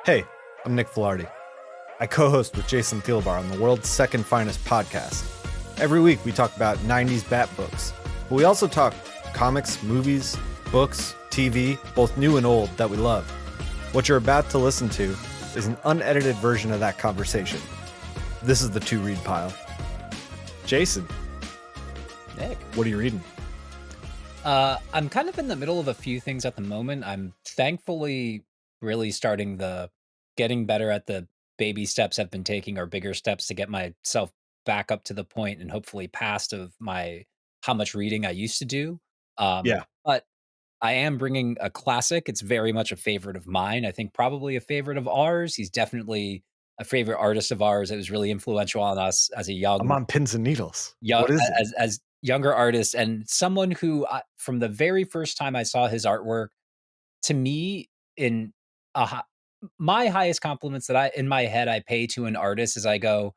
Hey, I'm Nick Filardi. I co-host with Jason Thielbar on the world's second finest podcast. Every week we talk about 90s Bat books, but we also talk comics, movies, books, TV, both new and old, that we love. What you're about to listen to is an unedited version of that conversation. This is the To Read Pile. Jason. Nick. What are you reading? I'm kind of in the middle of a few things at the moment. I'm thankfully really starting getting better at the baby steps I've been taking, or bigger steps, to get myself back up to the point and hopefully past of how much reading I used to do. But I am bringing a classic. It's very much a favorite of mine. I think probably a favorite of ours. He's definitely a favorite artist of ours. It was really influential on us as a I'm on pins and needles. young What is it? as younger artists, and someone who from the very first time I saw his artwork, to me, in a hi my highest compliments that I in my head I pay to an artist is I go,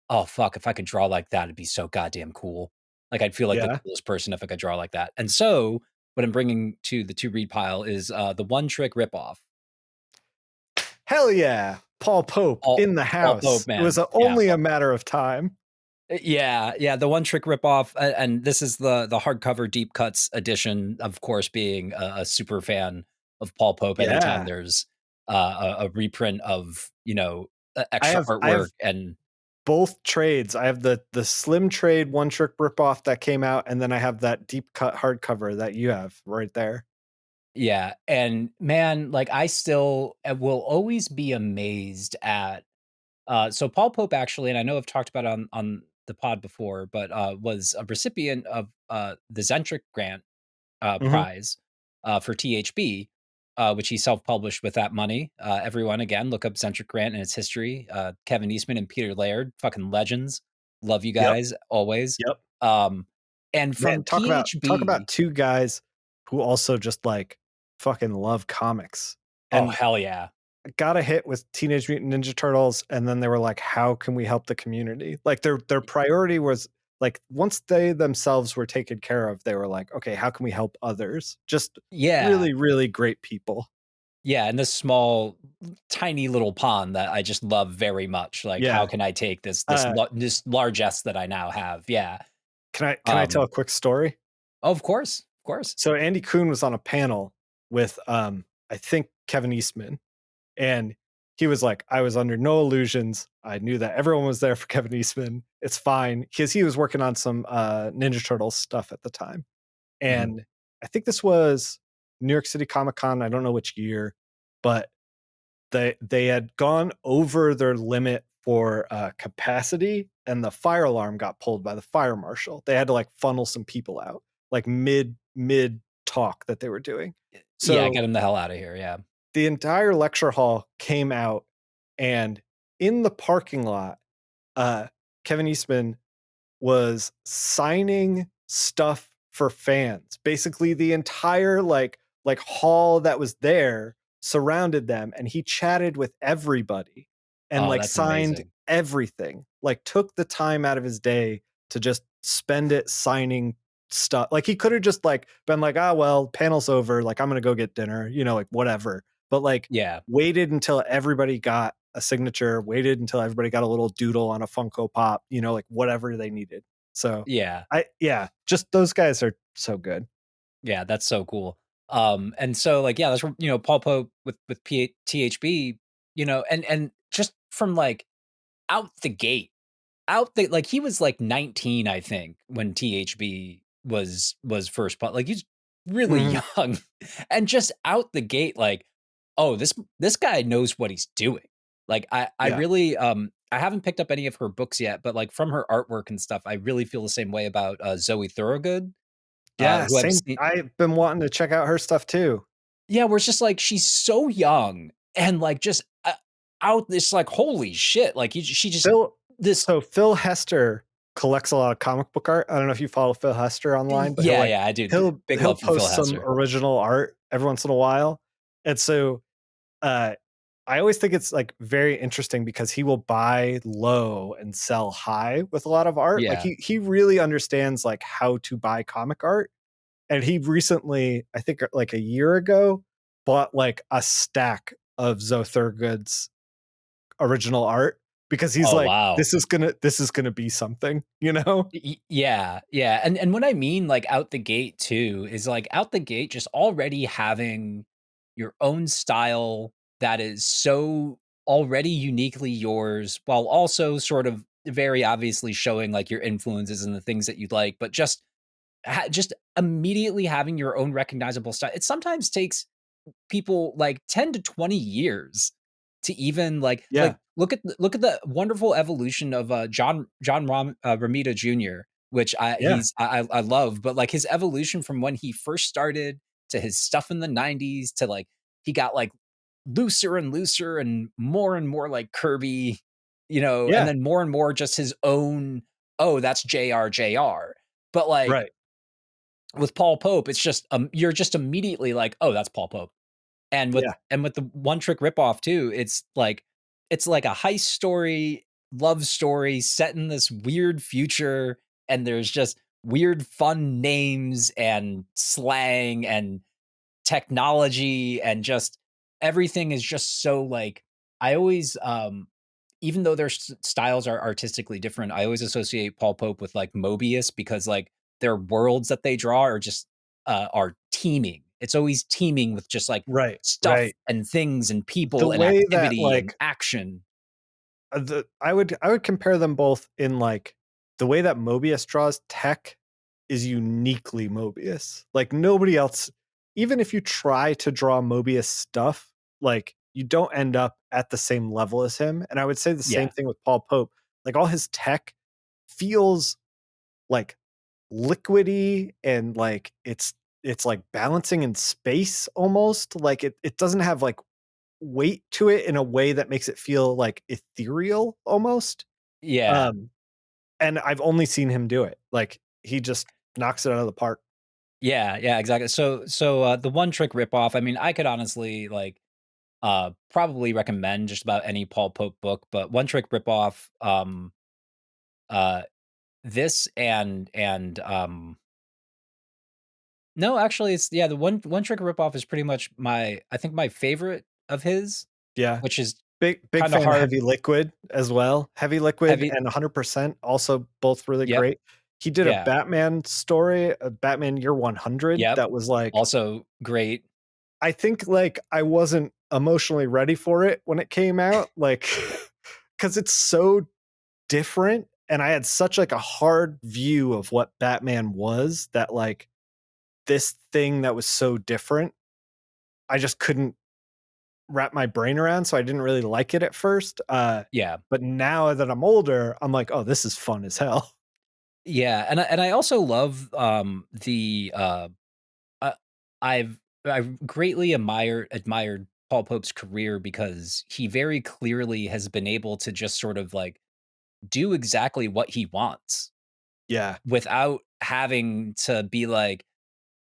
"Oh, fuck, if I could draw like that, it'd be so goddamn cool." Like, I'd feel like the Yeah. coolest person if I could draw like that. And so, what I'm bringing to the to-read pile is, the One Trick Ripoff. Hell yeah. Paul Pope Paul in the Paul house. Pope, It was man. Yeah. only a matter of time. Yeah, the One Trick Ripoff, and this is the hardcover deep cuts edition, of course, being a super fan of Paul Pope. Anytime Yeah. there's a reprint of, I extra have artwork. And both trades. I have the slim trade One Trick Ripoff that came out, and then I have that deep cut hardcover that you have right there. yeah, and man, like, I still will always be amazed at so Paul Pope, actually, and I know I've talked about it on the pod before, but was a recipient of the Zentric Grant Mhm. prize for THB, which he self-published with that money. Everyone, again, look up Centric Grant and its history. Kevin Eastman and Peter Laird, fucking legends. Love you Yep. guys always. Yep. Um, and Man, from talk about THB, two guys who also just like fucking love comics. oh And hell yeah, got a hit with Teenage Mutant Ninja Turtles, and then they were like, how can we help the community? Like their priority was like, once they themselves were taken care of, they were like, okay, how can we help others? Just yeah, really, really great people. yeah. And this small, tiny little pond that I just love very much. Like, how Yeah. can I take Uh, this largesse that I now have? Yeah. can I tell a quick story? Oh, of course, of course. So Andy Kuhn was on a panel with I think Kevin Eastman, and he was like, I was under no illusions. I knew that everyone was there for Kevin Eastman. It's fine, because he was working on some Ninja Turtles stuff at the time. Mhm. And I think this was New York City Comic Con. I don't know which year, but they had gone over their limit for capacity, and the fire alarm got pulled by the fire marshal. They had to like funnel some people out, like mid talk that they were doing. Yeah, So get him the hell out of here. Yeah. the entire lecture hall came out, and in the parking lot, uh, Kevin Eastman was signing stuff for fans. Basically, the entire like hall that was there surrounded them, and he chatted with everybody and Oh, like that's signed amazing. everything. Like took the time out of his day to just spend it signing stuff. Like he could have just like been like, ah, well, panel's over. Like I'm gonna go get dinner, like whatever. But like Yeah. waited until everybody got a signature, waited until everybody got a little doodle on a Funko Pop, like whatever they needed. So Yeah. just those guys are so good. Yeah, that's so cool. And so, like, yeah, that's where, Paul Pope with THB, and just from like out the gate, like, he was like 19, I think, when THB was like, he's really Mhm. young, and just out the gate, like, oh, this guy knows what he's doing. Like, I Yeah. really I haven't picked up any of her books yet, but like from her artwork and stuff, I really feel the same way about Zoe Thorogood, Yeah, who I've same. seen. I've been wanting to check out her stuff too. Yeah, where it's just like she's so young and like just out this, like, holy shit, like she just Phil this. So Phil Hester collects a lot of comic book art. I don't know if you follow Phil Hester online, but Yeah, yeah, I do. Big he'll love for Phil post some Hester. original art every once in a while. And so uh I always think it's like very interesting because he will buy low and sell high with a lot of art. Like Yeah. he really understands like how to buy comic art. And he recently, I think like a year ago, bought like a stack of Zoe Thurgood's original art because he's Oh, like, wow. this is gonna be something, you know? Yeah, yeah, and what I mean, like, out the gate too, is, like, out the gate, just already having your own style that is so already uniquely yours, while also sort of very obviously showing, like, your influences and the things that you like, but just immediately having your own recognizable style. It sometimes takes people like 10 to 20 years to even Yeah, look at the wonderful evolution of Romita Jr., which yeah, I love, but like his evolution from when he first started to his stuff in the 90s to like he got like looser and more like curvy, and yeah, then more and more just his own, oh, that's JR. But like right, with Paul Pope, it's just you're just immediately like, oh, that's Paul Pope. yeah, And with the One Trick Ripoff too, it's like a heist story, love story set in this weird future, and there's just weird fun names and slang and technology and just everything is just so like I always even though their styles are artistically different, I always associate Paul Pope with like Mobius because like their worlds that they draw are teeming. It's always teeming with just like right, stuff right. and things and The people and way that, activity and like, action. the I would compare them both in, like, the way that Mobius draws tech is uniquely Mobius. Like, nobody else, even if you try to draw Mobius stuff, like, you don't end up at the same level as him, and I would say the same Yeah. thing with Paul Pope. Like, all his tech feels, like, liquidy and, like, it's, like, balancing in space almost. Like, it doesn't have, like, weight to it in a way that makes it feel, like, ethereal almost. Yeah. Um, and I've only seen him do it. Like, he just knocks it out of the park. Yeah, yeah, exactly. The One Trick Ripoff, I mean, I could honestly like probably recommend just about any Paul Pope book, but One Trick Ripoff, uh, this and no, actually, it's yeah, the One Trick Ripoff is pretty much my I think my favorite of his, Yeah. which is Big kind of fan of hard. Heavy Liquid as well. Heavy Liquid Heavy, and 100% also both really yep, great. He did a yeah, Batman story, a Batman Year 100 yep, that was, like, also great. I think, like, I wasn't emotionally ready for it when it came out, like, because it's so different, and I had such, like, a hard view of what Batman was that, like, this thing that was so different, I just couldn't wrap my brain around, so I didn't really like it at first, Yeah, but now that I'm older, I'm like, "Oh, this is fun as hell." yeah, and I also love uh, I've greatly admired Paul Pope's career because he very clearly has been able to just sort of like do exactly what he wants Yeah, without having to be like,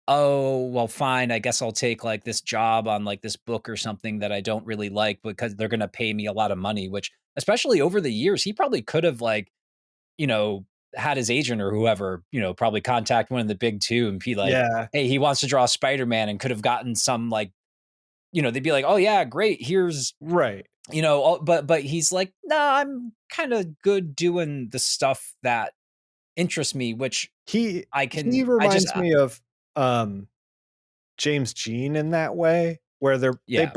"Oh, well, fine. I guess I'll take like this job on like this book or something that I don't really like because they're going to pay me a lot of money." Which, especially over the years, he probably could have like, you know, had his agent or whoever, probably contact one of the big two and be like, yeah, "Hey, he wants to draw Spider Man," and could have gotten some like, they'd be like, "Oh yeah, great. Here's," right. but he's like, "Nah, I'm kind of good doing the stuff that interests me," which He I just, reminds me of, um, James Jean in that way, where yeah,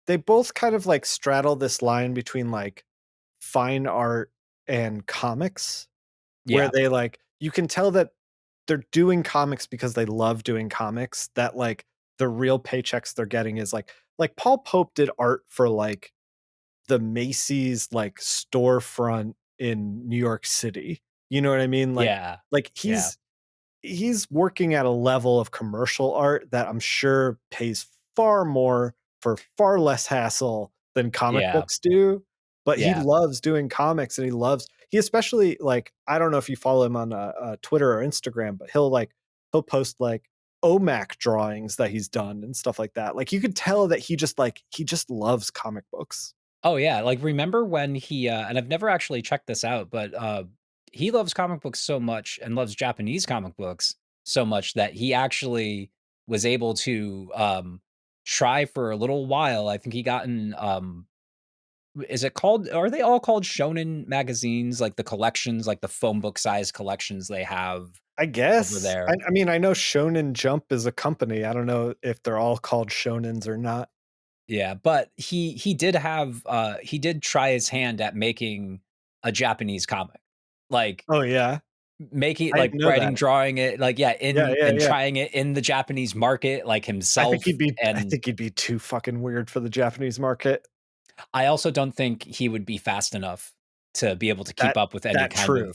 they both kind of, like, straddle this line between, like, fine art and comics, where yeah, they, like, you can tell that they're doing comics because they love doing comics, that, like, the real paychecks they're getting is, like, Paul Pope did art for, like, the Macy's, like, storefront in New York City. You know what I mean? yeah, Like, yeah, he's working at a level of commercial art that I'm sure pays far more for far less hassle than comic yeah, books do, but he yeah. loves doing comics, and he especially, like, I don't know if you follow him on, Twitter or Instagram, but he'll post, like, OMAC drawings that he's done and stuff like that. Like, you could tell that he just loves comic books. Oh, yeah, like, remember when and I've never actually checked this out, but, he loves comic books so much and loves Japanese comic books so much that he actually was able to, try for a little while. I think he got in, is it called are they all called shonen magazines, like the collections, like the phone book size collections they have I over guess. there? I mean, I know Shonen Jump is a company. I don't know if they're all called shonens or not. Yeah, but he did have, he did try his hand at making a Japanese comic. Like, Oh, yeah? making I like, didn't know writing, that. drawing it, like, yeah, Yeah, in yeah, and yeah. trying it in the Japanese market, like, himself, I and think he'd be too fucking weird for the Japanese market. I also don't think he would be fast enough to be able to keep That up with any that kind of, true.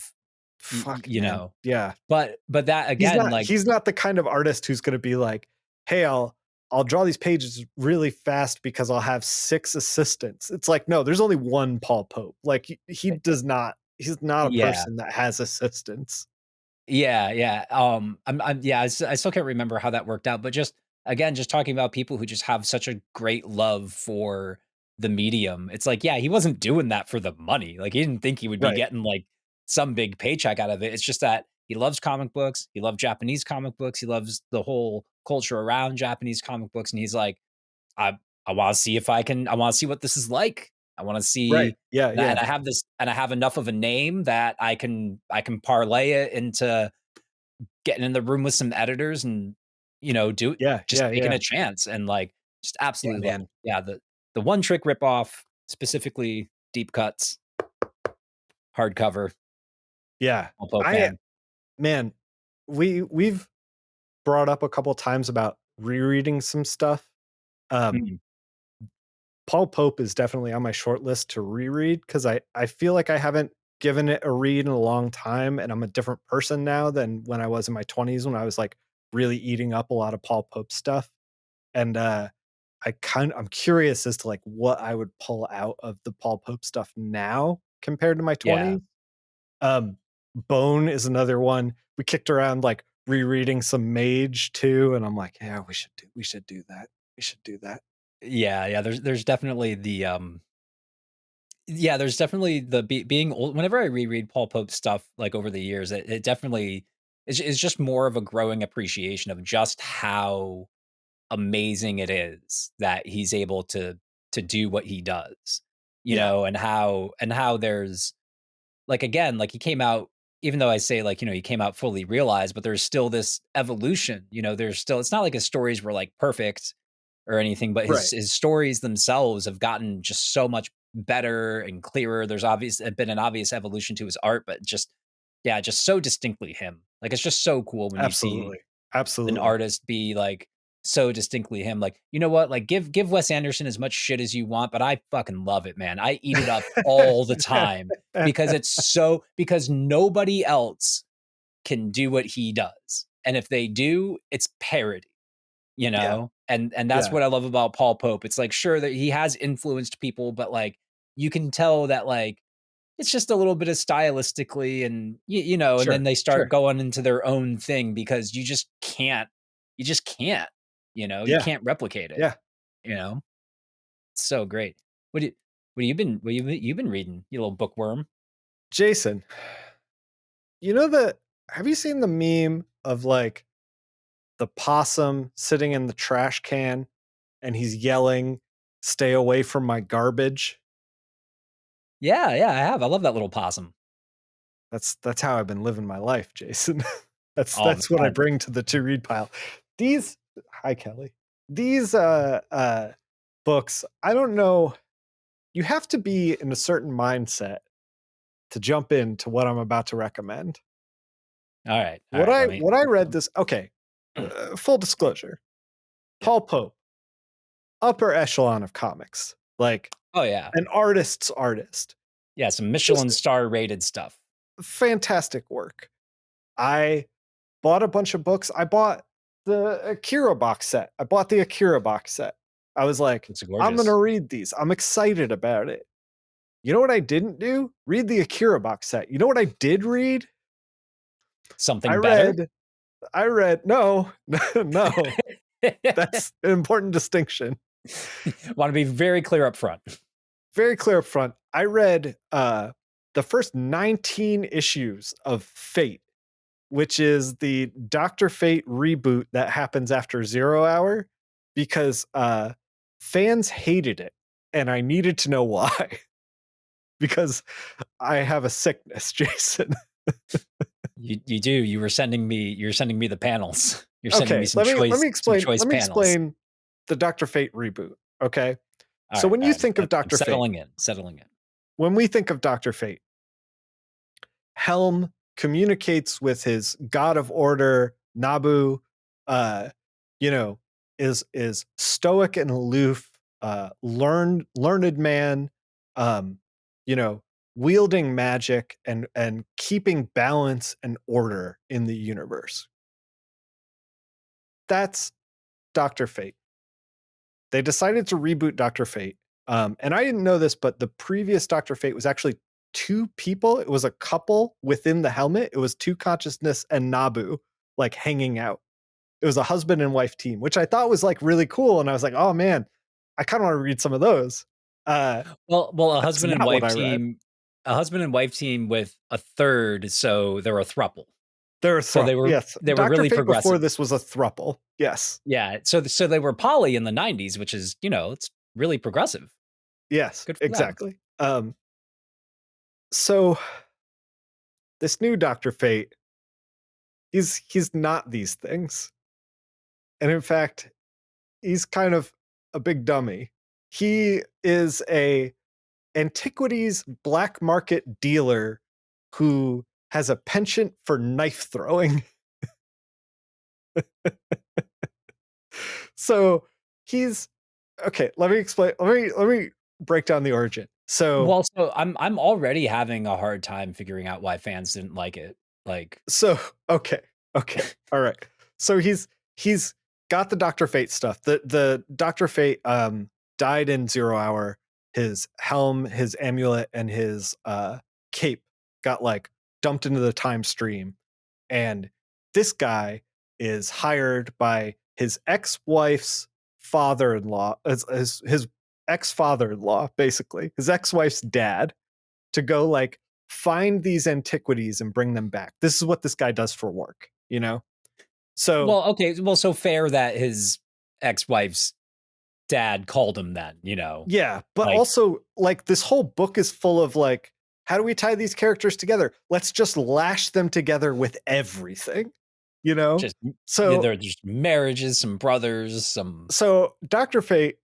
Fuck, you man. know? Yeah. But that again, like, He's not the kind of artist who's gonna be like, "Hey, I'll draw these pages really fast because I'll have 6 assistants." It's like, no, there's only 1 Paul Pope. Like, he does not he's not a yeah. person that has assistants. Yeah, yeah, yeah, I still can't remember how that worked out, but just again, just talking about people who just have such a great love for the medium. It's like, yeah, he wasn't doing that for the money. Like, he didn't think he would be Right. getting, like, some big paycheck out of it. It's just that he loves comic books, he loved Japanese comic books, he loves the whole culture around Japanese comic books, and he's like, I I wanna see if I wanna see what this is like. I wanna Right. see Yeah, that, yeah. and I have enough of a name that I can parlay it into getting in the room with some editors and, do Yeah, just yeah, taking yeah. a chance, and, like, just Yeah, absolutely love it. man. Yeah, the One Trick Ripoff, specifically deep cuts, hardcover, Yeah. I'll poke I fan. man, we've brought up a couple times about rereading some stuff. Um, Mhm. Paul Pope is definitely on my short list to reread because I feel like I haven't given it a read in a long time, and I'm a different person now than when I was in my 20s when I was, like, really eating up a lot of Paul Pope stuff, and, I'm curious as to, like, what I would pull out of the Paul Pope stuff now compared to my Yeah. 20s. Um, Bone is another one. We kicked around, like, rereading some Mage too, and I'm like, "Yeah, we should do that. We should do that." Yeah, yeah, there's definitely the, yeah, there's definitely the being old whenever I reread Paul Pope stuff, like, over the years, it definitely is just more of a growing appreciation of just how amazing it is that he's able to do what he does, Yeah. and how there's like, again, like, he came out, even though I say, like, he came out fully realized, but there's still this evolution, there's still, it's not like his stories were, like, perfect or anything, but Right. his stories themselves have gotten just so much better and clearer. There's been an obvious evolution to his art, but just, yeah, just so distinctly him. Like, it's just so cool when you see Absolutely. an Absolutely. artist be, like, so distinctly him. Like, you know what? Like, give Wes Anderson as much shit as you want, but I fucking love it, man. I eat it up all the time because because nobody else can do what he does. And if they do, it's parody, Yeah. And that's Yeah. what I love about Paul Pope. It's like, sure that he has influenced people, but, like, you can tell that, like, it's just a little bit of stylistically, and and then Sure. they start Sure. going into their own thing because you just can't, you Yeah. can't replicate it, Yeah. you know? It's so great. What you've been reading, you little bookworm? Jason, you know the have you seen the meme of, like, the possum sitting in the trash can and he's yelling, "Stay away from my garbage"? Yeah, yeah, I have. I love that little possum. That's how I've been living my life, Jason. Oh, That's what I man. bring to the to read pile. These Hi, Kelly. These, books, I don't know, you have to be in a certain mindset to jump into what I'm about to recommend. All right, What I read this okay, full disclosure, yeah. Paul Pope, upper echelon of comics, like, Oh, yeah. an artist's artist. Yeah, some Just Michelin star rated stuff. fantastic work. I bought a bunch of books. I bought the Akira box set. I bought the Akira box set. I was like, It's "I'm gonna gorgeous. read these. I'm excited about it." You know what I didn't do? Read the Akira box set. You know what I did read? I Something better? read no, no, that's an important distinction. Wanna be very clear up front. Very clear up front. I read, the first 19 issues of Fate, which is the Doctor Fate reboot that happens after Zero Hour. because fans hated it, and I needed to know why. Because I have a sickness, Jason. You do. You're sending me the panels. You're sending me Okay, let me some explain. choice Let me panels. explain the Doctor Fate reboot. Okay, All so right, when all you right. think of I'm Doctor Fate, settling in, settling in. when we think of Doctor Fate, Helm communicates with his god of order, Nabu. Uh, you know, is stoic and aloof, learned man. Um, you know, wielding magic and keeping balance and order in the universe. That's Doctor Fate. They decided to reboot Doctor Fate. And I didn't know this, but the previous Doctor Fate was actually two people. It was a couple within the helmet. It was two consciousness and Nabu like hanging out. It was a husband and wife team, which I thought was like really cool. And I was like, oh man, I kind of want to read some of those. Well, That's not what I read. a husband and wife team with a third, so they're a thruple. They're a So yes. they were Doctor really Fate before progressive. this was a thruple. Yes. Yeah, so they were poly in the 90s, which is, it's really progressive. Yes, Good for them. exactly. So this new Doctor Fate, he's not these things. And in fact, he's kind of a big dummy. He is a antiquities black market dealer who has a penchant for knife throwing. So he's okay. Let me explain. Let me break down the origin. So Well, so I'm already having a hard time figuring out why fans didn't like it. Like, so okay, okay, all right. So he's got the Doctor Fate stuff. The Doctor Fate died in 0 hour. His helm, his amulet, and his cape got like dumped into the time stream. And this guy is hired by his ex-wife's father-in-law, his ex-father-in-law, basically, his ex-wife's dad, to go like find these antiquities and bring them back. This is what this guy does for work, you know? So well, okay, well, so fair that his ex-wife's dad called him then, yeah, but like also like this whole book is full of like, how do we tie these characters together? Let's just lash them together with everything, you know? just So there are just marriages, some brothers, some so Dr. Fate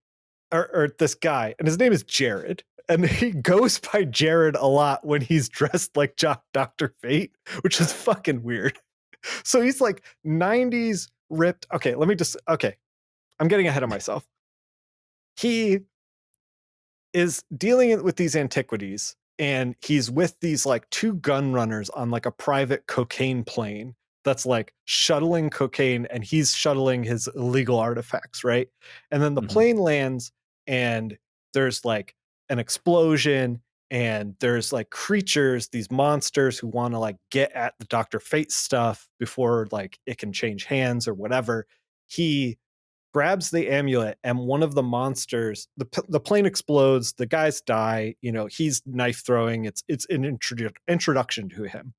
or this guy, and his name is Jared, and he goes by Jared a lot when he's dressed like Dr. Fate, which is fucking weird. So he's like 90s ripped. Okay, I'm getting ahead of myself. He is dealing with these antiquities, and he's with these like two gun runners on like a private cocaine plane that's like shuttling cocaine, and he's shuttling his illegal artifacts, right? And then the Mhm. plane lands, and there's like an explosion, and there's like creatures, these monsters who want to like get at the Dr. Fate stuff before like it can change hands or whatever. He grabs the amulet, and one of the monsters, the plane explodes, the guys die, he's knife throwing. It's an introduction to him.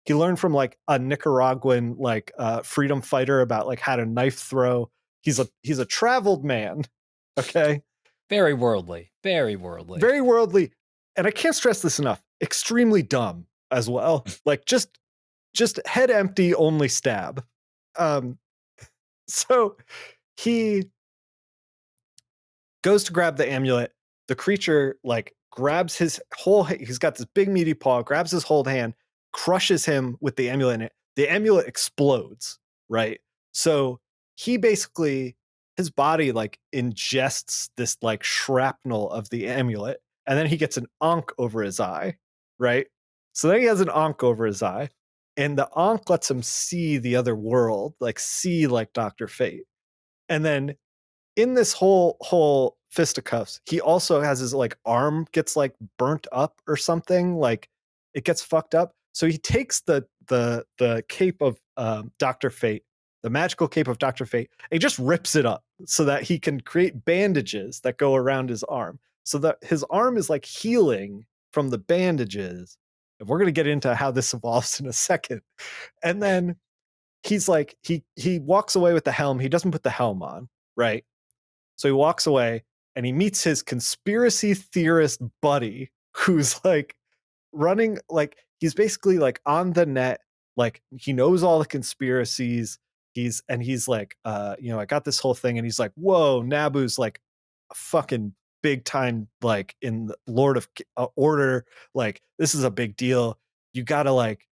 He learned from like a Nicaraguan like freedom fighter about like how to knife throw. He's a traveled man. Okay, Very worldly, very worldly. very worldly, and I can't stress this enough, extremely dumb as well. Like just head empty, only stab. um so he goes to grab the amulet. The creature like grabs his whole, he's got this big meaty paw, grabs his whole hand, crushes him with the amulet in it. The amulet explodes, right? So he basically, his body like ingests this like shrapnel of the amulet, and then he gets an onk over his eye, right? So then he has an onk over his eye, and the onk lets him see the other world, like see like Dr. Fate. And then in this whole fisticuffs, he also has his like arm gets like burnt up or something, like it gets fucked up. So he takes the cape of Dr. Fate, the magical cape of Dr. Fate, and he just rips it up so that he can create bandages that go around his arm, so that his arm is like healing from the bandages. And we're gonna get into how this evolves in a second. And then he's like he walks away with the helm. He doesn't put the helm on, right? So he walks away and he meets his conspiracy theorist buddy who's like running, like he's basically like on the net, like he knows all the conspiracies. He's like, I got this whole thing, and he's like, whoa, Naboo's like a fucking big time, like in the Lord of Order, like this is a big deal. You gotta like,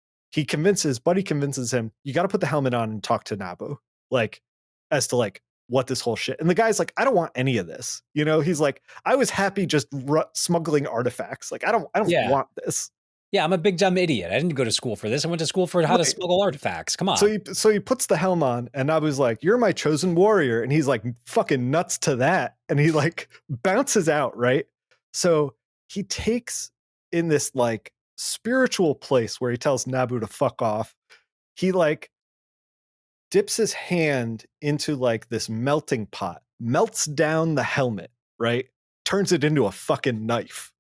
buddy convinces him, you gotta put the helmet on and talk to Naboo, like as to like what this whole shit. And the guy's like, I don't want any of this. He's like, I was happy just smuggling artifacts. Like, I don't Yeah. want this. Yeah, I'm a big dumb idiot. I didn't go to school for this. I went to school for how to Right. smuggle artifacts. Come So on. he puts the helm on, and I was like, "You're my chosen warrior," and he's like, "Fucking nuts to that," and he like bounces out, right? So he takes, in this like spiritual place where he tells Naboo to fuck off. He like dips his hand into like this melting pot, melts down the helmet, right? Turns it into a fucking knife.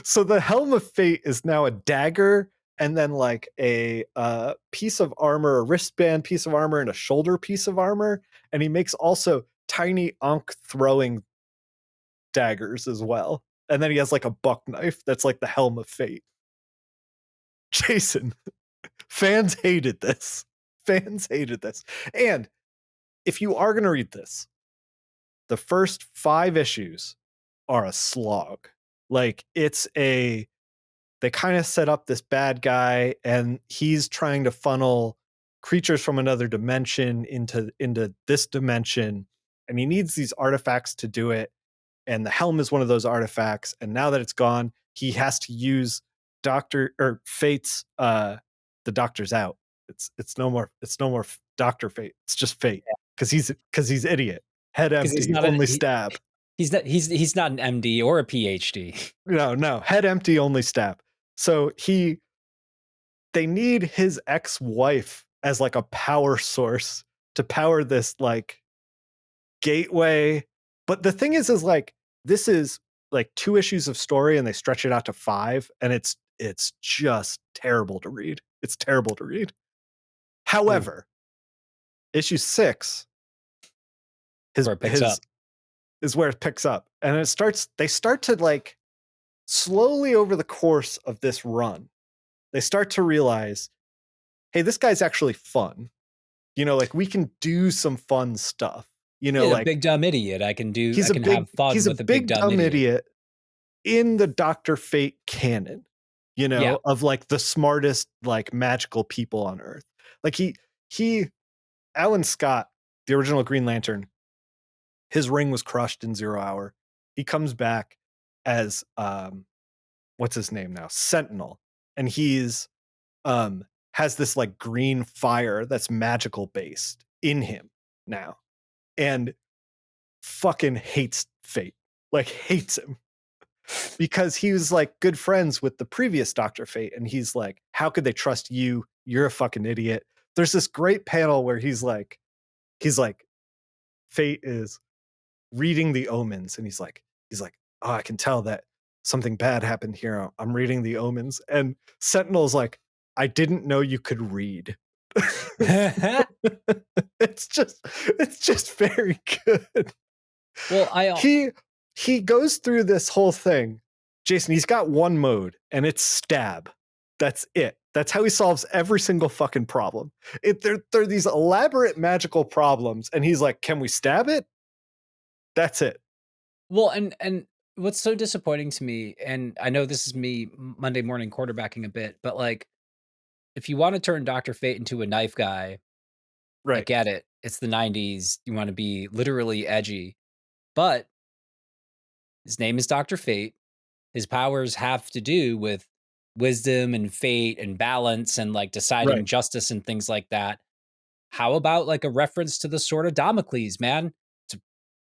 So the helm of fate is now a dagger, and then like a piece of armor, a wristband piece of armor, and a shoulder piece of armor. And he makes also tiny Ankh throwing daggers as well. And then he has like a buck knife that's like the helm of fate. Jason, fans hated this. Fans hated this. And if you are going to read this, the first 5 issues are a slog. Like they kind of set up this bad guy, and he's trying to funnel creatures from another dimension into this dimension, and he needs these artifacts to do it. And the helm is one of those artifacts. And now that it's gone, he has to use Fate's. The doctor's out. It's no more. It's no more Doctor Fate. It's just Fate, because he's idiot. Head Because he's empty, not only stab. he's not an MD or a PhD. No, head empty, only stab. So they need his ex-wife as like a power source to power this like gateway. But the thing is like, this is like 2 issues of story, and they stretch it out to 5, and it's just terrible to read. It's terrible to read. However, issue 6, Where it picks up. is where it picks up, and they start to like slowly over the course of this run, they start to realize, hey, this guy's actually fun. Like we can do some fun stuff. He's Like a big dumb idiot. I can have fun he's with a a big dumb idiot. in the Dr. Fate canon, Yeah. of like the smartest like magical people on Earth. Like he Alan Scott, the original Green Lantern, his ring was crushed in 0 Hour. He comes back as what's his name now? Sentinel. And he's has this like green fire that's magical based in him now, and fucking hates Fate, like hates him, because he was like good friends with the previous Dr. Fate, and he's like, how could they trust you? You're a fucking idiot. There's this great panel where he's like Fate is reading the omens, and he's like, oh, I can tell that something bad happened here. I'm reading the omens. And Sentinel's like, I didn't know you could read. It's just very good. Well, he goes through this whole thing. Jason, he's got one mode, and it's stab. That's it. That's how he solves every single fucking problem. They're these elaborate magical problems, and he's like, can we stab it? That's it. Well, and what's so disappointing to me, and I know this is me Monday morning quarterbacking a bit, but like, if you want to turn Dr. Fate into a knife guy, I Right. get it. It's the 90s. You want to be literally edgy. But his name is Dr. Fate. His powers have to do with wisdom and fate and balance and like deciding Right. justice and things like that. How about like a reference to the sword of Damocles, man? It's a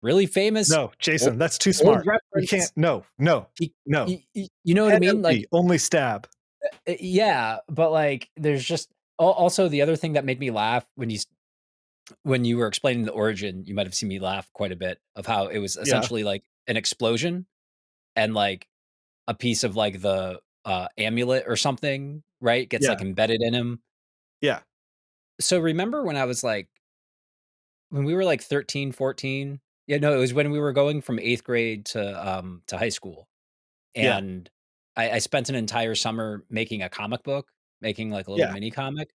really famous No, old, Jason, that's too old smart. We can't. reference. No. He, No. you know what I Head mean? empty, Like, only stab. yeah, but like, there's just also the other thing that made me laugh when you were explaining the origin. You might have seen me laugh quite a bit of how it was Yeah. essentially like an explosion and like a piece of like the amulet or something, right? Gets Yeah. like embedded in him. Yeah. So remember when I was like when we were like 13, 14. Yeah, no, it was when we were going from 8th grade to high school. Yeah. And I spent an entire summer making a comic book, making like a little Yeah. mini comic.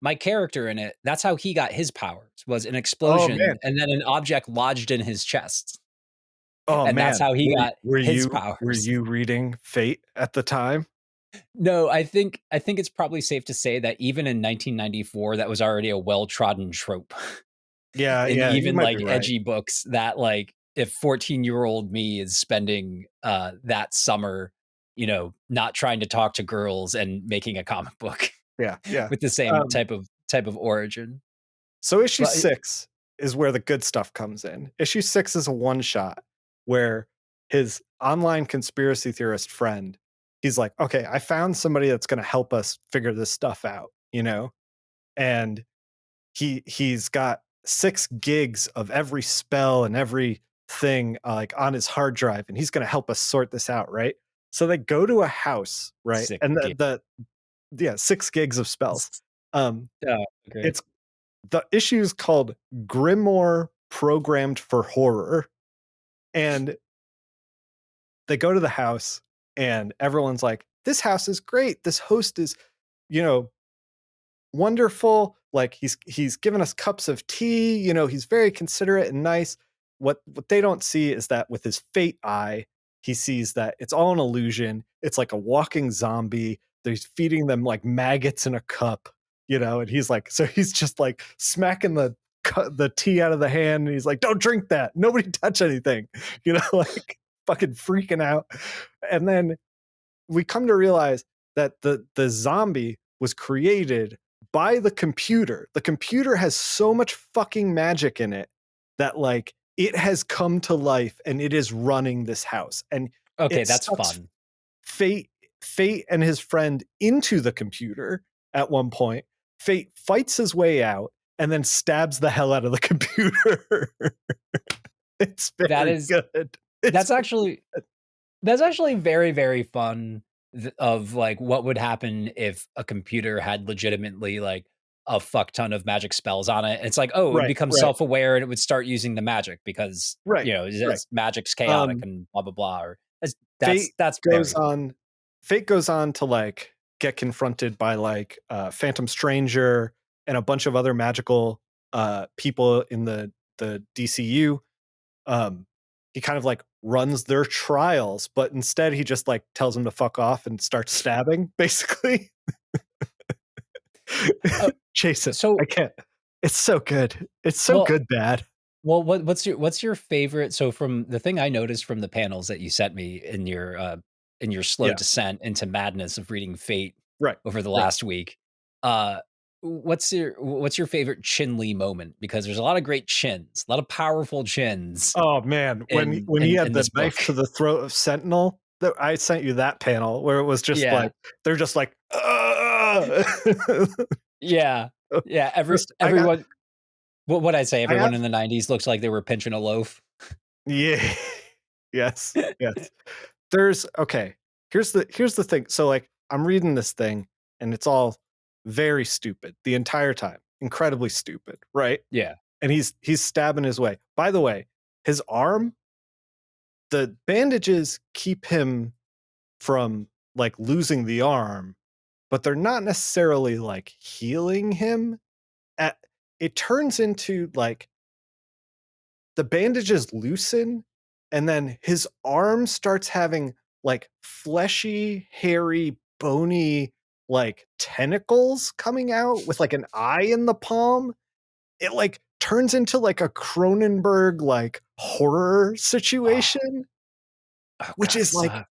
My character in it, that's how he got his powers, was an Oh, explosion man. and then an object lodged in his chest. Oh, And that's man. how he got Were his were powers. you reading Fate at the time? No, I think it's probably safe to say that even in 1994, that was already a well-trodden trope Yeah, in yeah, you even, might be like, right. edgy books that, like, if 14-year-old me is spending, that summer, not trying to talk to girls and making a comic book Yeah, yeah. with the same Um, type of origin. so issue But 6 is where the good stuff comes in. Issue 6 is a one shot where his online conspiracy theorist friend, he's like, "Okay, I found somebody that's gonna help us figure this stuff out," you know? And he's got 6 gigs of every spell and everything, like, on his hard drive, and he's gonna help us sort this out, right? So they go to a house, right? sick And game. yeah, 6 gigs of spells. Um, Oh, okay. it's the issue's called Grimoire Programmed for Horror, and they go to the house, and everyone's like, "This house is great. This host is, you know, wonderful. Like he's given us cups of tea. He's very considerate and nice." What they don't see is that with his fate eye, he sees that it's all an illusion. It's like a walking zombie. They're feeding them like maggots in a cup, and he's like, so he's just like smacking the tea out of the hand, and he's like, "Don't drink that. Nobody touch anything," like fucking freaking out. And then we come to realize that the zombie was created by the computer. The computer has so much fucking magic in it that like it has come to life and it is running this house. And Okay, it that's sucks fun. Fate and his friend into the computer at one point. Fate fights his way out and then stabs the hell out of the computer. It's That very is good. It's that's actually That's actually very, very fun of, like, what would happen if a computer had legitimately, like, a fuck ton of magic spells on it. It's like, oh, it would right, become right, self-aware and it would start using the magic because, right, right. magic's chaotic Um, and blah, blah, blah, or that's that's Fate that's goes very fun. on Fate goes on to like get confronted by like Phantom Stranger and a bunch of other magical people in the DCU. Um he kind of like runs their trials, but instead he just like tells them to fuck off and starts stabbing basically. Uh, Jason, I so can't. It's so good. It's so well good bad. well, what's your favorite so from the thing I noticed from the panels that you sent me in your slow Yeah, descent into madness of reading Fate right. over the Right. last week, uh, what's your favorite Chinley moment? Because there's a lot of great chins, a lot of powerful chins Oh man, when in he in had in the this book. knife to the throat of Sentinel, that I sent you that panel where it was just Yeah, like they're just like, "Ugh." yeah, yeah, Just everyone what'd I say? I Everyone have in the '90s looks like they were pinching a loaf. yeah. Yes, yes. There's okay, here's the thing. So, like, I'm reading this thing, and it's all very stupid the entire time, incredibly stupid, right? Yeah. And he's stabbing his way. By the way, his arm, the bandages keep him from, like, losing the arm, but they're not necessarily, like, healing him. At It turns into, like, the bandages loosen, and then his arm starts having, like, fleshy, hairy, bony, like, tentacles coming out with, like, an eye in the palm. It, like, turns into, like, a Cronenberg, like, horror Oh, situation, oh which god, is, like,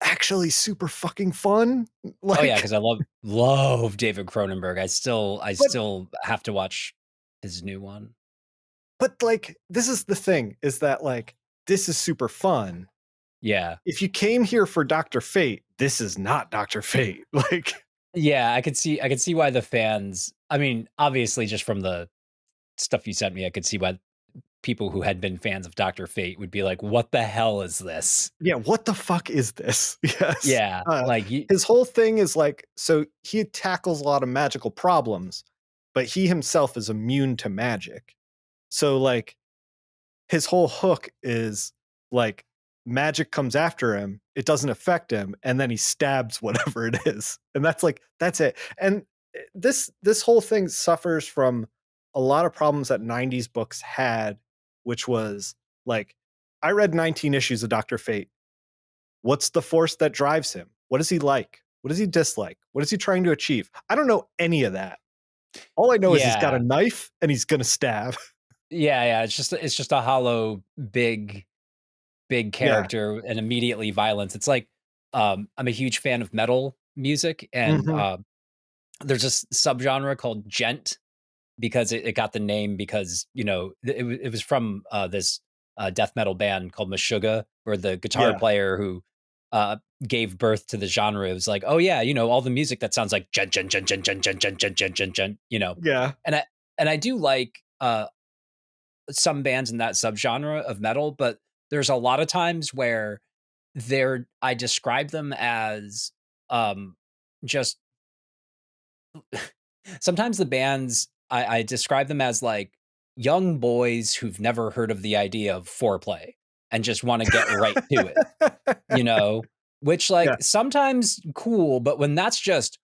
actually super fucking fun. oh, yeah, Like, because I love David Cronenberg. I but still have to watch his new one. like, this is the thing, is that, like, this is super fun. Yeah. If you came here for Doctor Fate, this is not Doctor Fate. Like, Yeah, I could see why the fans I mean, obviously, just from the stuff you sent me, I could see why people who had been fans of Doctor Fate would be like, "What the hell is this?" yeah, what the fuck is this? Yes. Yeah, like, you His whole thing is like, so he tackles a lot of magical problems, but he himself is immune to magic. So like his whole hook is like magic comes after him, it doesn't affect him, and then he stabs whatever it is. And that's it. And this whole thing suffers from a lot of problems that 90s books had, which was like I read 19 issues of Dr. Fate. What's the force that drives him? What does he like? What does he dislike? What is he trying to achieve? I don't know any of that. All I know is he's got a Yeah. knife and he's gonna stab. Yeah, it's just a hollow, big Yeah. character and immediately violence. It's like, I'm a huge fan of metal music, and, Hmm. there's this subgenre called djent because it got the name because, it was from, this, death metal band called Meshuggah, where the guitar Yeah. player who, uh, gave birth to the genre was like, "Oh, yeah, all the music that sounds like djent, djent, djent, djent, djent, djent, djent, djent, djent, djent, djent," Yeah. And I do like, some bands in that subgenre of metal, but there's a lot of times where I describe them as, um, just sometimes the bands I describe them as, like, young boys who've never heard of the idea of foreplay and just wanna get right to it, you know? Which, Yeah. like, sometimes cool, but when that's just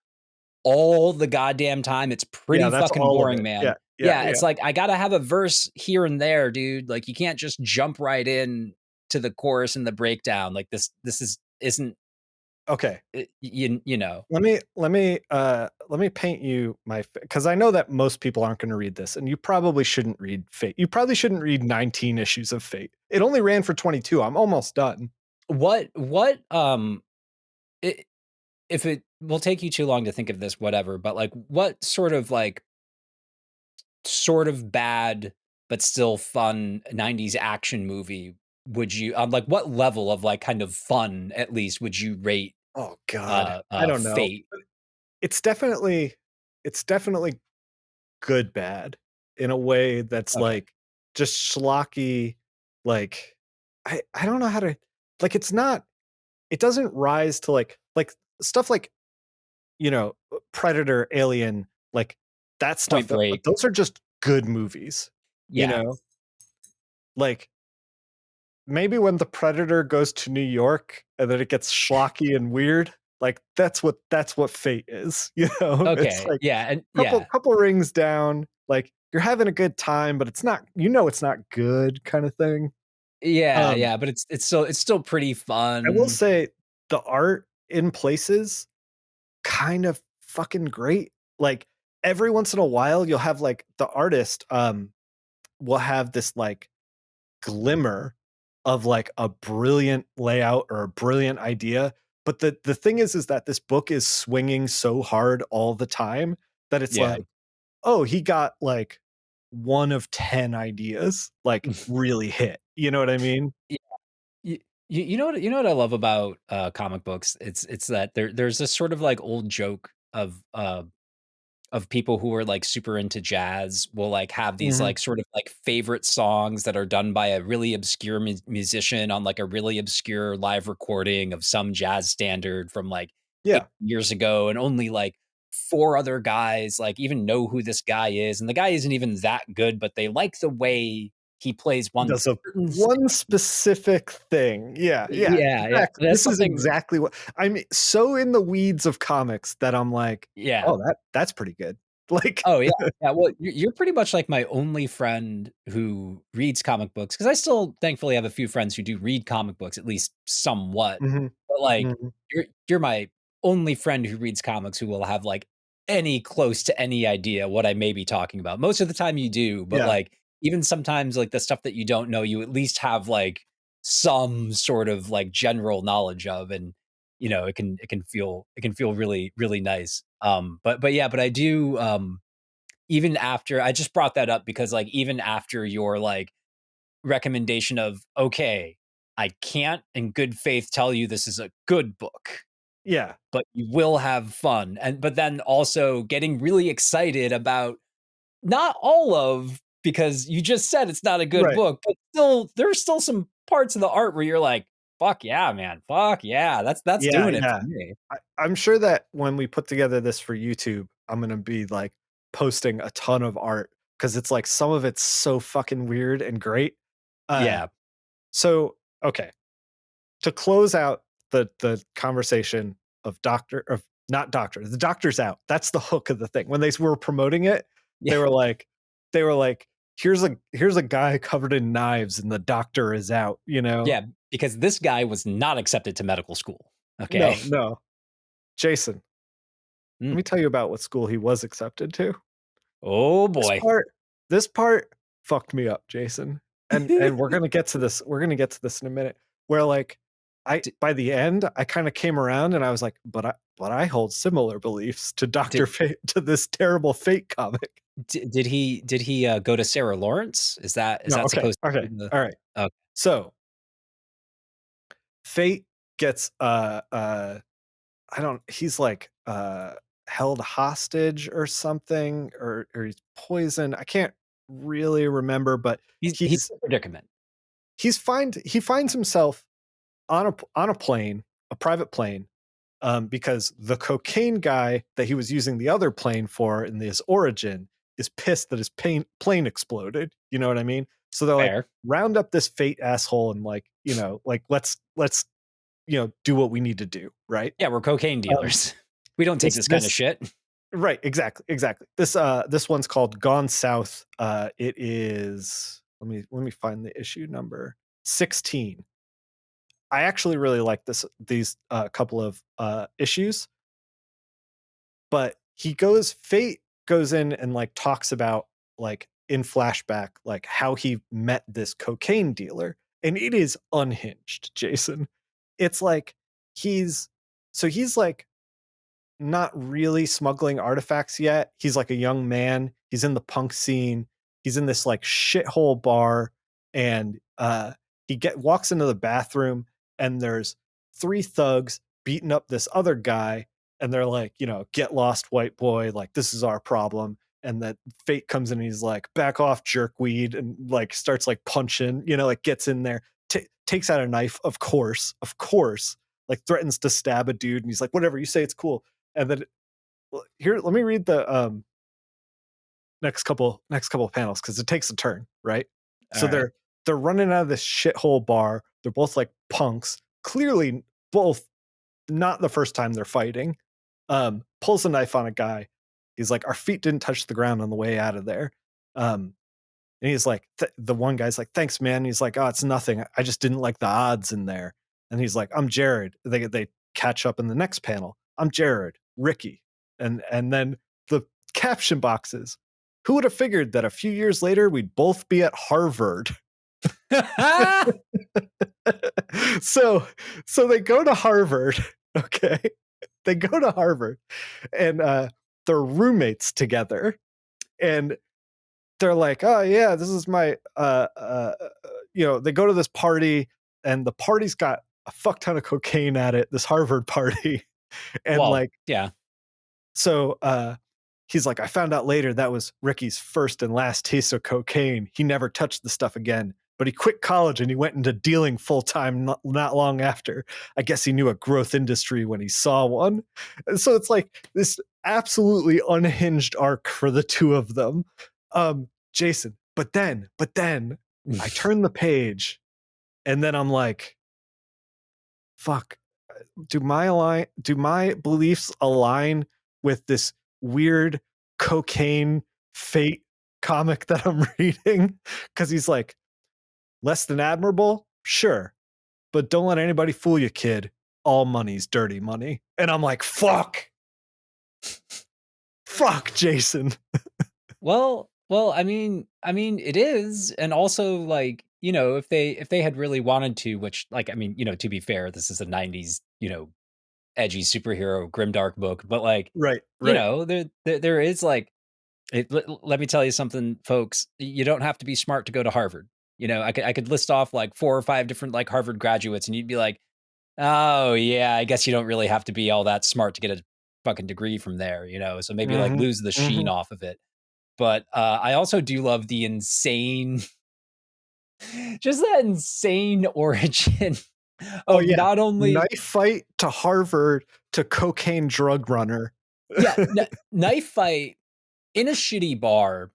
all the goddamn time, it's Yeah, pretty that's fucking all of boring, it. man. Yeah, yeah, Yeah, yeah. it's like, I gotta have a verse here and there, dude. Like, you can't just jump right in to the chorus and the breakdown. Like, this isn't Okay. you know. Let me paint you my because I know that most people aren't going to read this, and you probably shouldn't read Fate. You probably shouldn't read 19 issues of Fate. It only ran for 22. I'm almost done. What, I if it will take you too long to think of this, whatever, but, like, what sort of bad but still fun 90s action movie would you like, what level of, like, kind of fun, at least, would you rate, Oh God, I don't know. Fate? It's definitely it's definitely good bad in a way that's Okay. like just schlocky. Like I don't know how to like. It's not. It doesn't rise to like stuff like Predator, Alien, like that stuff Point that Break. those are just good movies, you Yeah. know? Like maybe when the Predator goes to New York and then it gets schlocky and weird, like that's what Fate is, you know? It's Okay. like Yeah, and couple yeah. couple rings down, like you're having a good time, but it's not it's not good kind of thing. Yeah, Um, yeah, but it's still pretty I will fun. say the art in places kind of fucking great. Like every once in a while you'll have like the artist will have this like glimmer of like a brilliant layout or a brilliant idea, but the thing is that this book is swinging so hard all the time that it's Yeah. like, "Oh, he got like 1 of 10 ideas like really hit." You know what I mean? Yeah. You you know what I love about, comic books? It's that there's this sort of, like, old joke of people who are, like, super into jazz will, like, have these, Mhm. like, sort of, like, favorite songs that are done by a really obscure musician on, like, a really obscure live recording of some jazz standard from, like, 8 Yeah. years ago, and only, like, 4 other guys, like, even know who this guy is, and the guy isn't even that good, but they like the way he plays He one does a certain one thing. specific thing. Yeah, yeah, Yeah, yeah, exactly. that's This is something. exactly what I'm so in the weeds of comics that I'm like, Yeah. "Oh, that's pretty good." Like Oh, yeah. Yeah, well, you're pretty much like my only friend who reads comic books because I still thankfully have a few friends who do read comic books, at least somewhat, Mhm, but, like, mhm. you're my only friend who reads comics who will have, like, any close to any idea what I may be talking about. Most of the time you do, but, Yeah, like, even sometimes, like, the stuff that you don't know, you at least have, like, some sort of, like, general knowledge of, and, it can feel really, really nice. But yeah, but I do, even after I just brought that up because, like, even after your, like, recommendation of, "Okay, I can't in good faith tell you this is a good book, yeah, but you will have fun," but then also getting really excited about not all of because you just said it's not a good right. book, but still there's still some parts of the art where you're like, "Fuck yeah, man. Fuck yeah. That's Yeah, doing it for yeah. me." I'm sure that when we put together this for YouTube, I'm gonna be, like, posting a ton of art because it's like some of it's so fucking weird and great. Uh, Yeah. so okay, to close out the conversation of doctor of not doctor, the doctor's out. That's the hook of the thing. When they were promoting it, Yeah. they were like, here's a guy covered in knives, and the doctor is out. You know, Yeah, because this guy was not accepted to medical school. Okay. no, no, Jason. Let Mm. me tell you about what school he was accepted to. Oh This boy. part, this part fucked me up, Jason. And we're gonna get to this. We're gonna get to this in a minute. Where like D- by the end, I kind of came around and I was like, but I hold similar beliefs to Doctor did Fate, to this terrible Fate comic. did he go to Sarah Lawrence? Is No, that okay, supposed to okay, be the all right. oh, So Fate gets I don't he's like held hostage or something, or he's poisoned. I can't really remember, but he's he's in a predicament. he finds himself on a plane, a private plane, because the cocaine guy that he was using the other plane for in this origin is pissed that his plane exploded. You know what I mean? So they're like, Fair. round up this Fate asshole and like, like let's do what we need to do, right? Yeah, we're cocaine Um, dealers. We don't take this this kind of this shit. right, exactly. This one's called Gone South. It is, let me find the issue number 16. I actually really like these couple of issues, but Fate goes in and like talks about like in flashback like how he met this cocaine dealer, and it is unhinged, Jason. It's like he's he's like not really smuggling artifacts yet. He's like a young man. He's in the punk scene. He's in this like shithole bar, and he walks into the bathroom, and there's three thugs beating up this other guy, and they're like, get lost, white boy. Like this is our problem. And that Fate comes in, and he's like, back off, jerkweed, and like starts like punching. Like gets in there, takes out a knife, of course, like threatens to stab a dude, and he's like, whatever you say, it's cool. And then here, let me read the next couple of panels because it takes a turn, right? All So right. they're running out of this shithole bar. They're both like punks, clearly both not the first time they're fighting. Pulls a knife on a guy. He's like, our feet didn't touch the ground on the way out of there. And he's like, the one guy's like, thanks, man. And he's like, oh, it's nothing. I just didn't like the odds in there. And he's like, I'm Jared. They catch up in the next panel. I'm Jared, Ricky. And then the caption boxes. Who would have figured that a few years later we'd both be at Harvard? so so they go to Harvard, okay? They go to Harvard, and they're roommates together, and they're like, oh yeah, this is my they go to this party, and the party's got a fuck ton of cocaine at it, this Harvard party. And Well, like, yeah. so he's like, I found out later that was Ricky's first and last taste of cocaine. He never touched the stuff again, but he quit college and he went into dealing full time not long after. I guess he knew a growth industry when he saw one. And so it's like this absolutely unhinged arc for the two of them. Jason, but then I turn the page, and then I'm like, fuck, do my beliefs align with this weird cocaine Fate comic that I'm reading? Because he's like, less than admirable, sure, but don't let anybody fool you, kid. All money's dirty money. And I'm like, fuck, Jason. Well, it is, and also like if they had really wanted to, which like to be fair, this is a '90s edgy superhero grimdark book, but like Right, right. there is like let me tell you something, folks. You don't have to be smart to go to Harvard. I could list off like 4 or 5 different like Harvard graduates, and you'd be like, oh yeah, I guess you don't really have to be all that smart to get a fucking degree from there. So maybe like Mm-hmm. lose the sheen Mm-hmm. off of it. But I also do love the insane, just that insane origin Oh of yeah. not only Knife fight to Harvard to cocaine drug runner. yeah knife fight in a shitty bar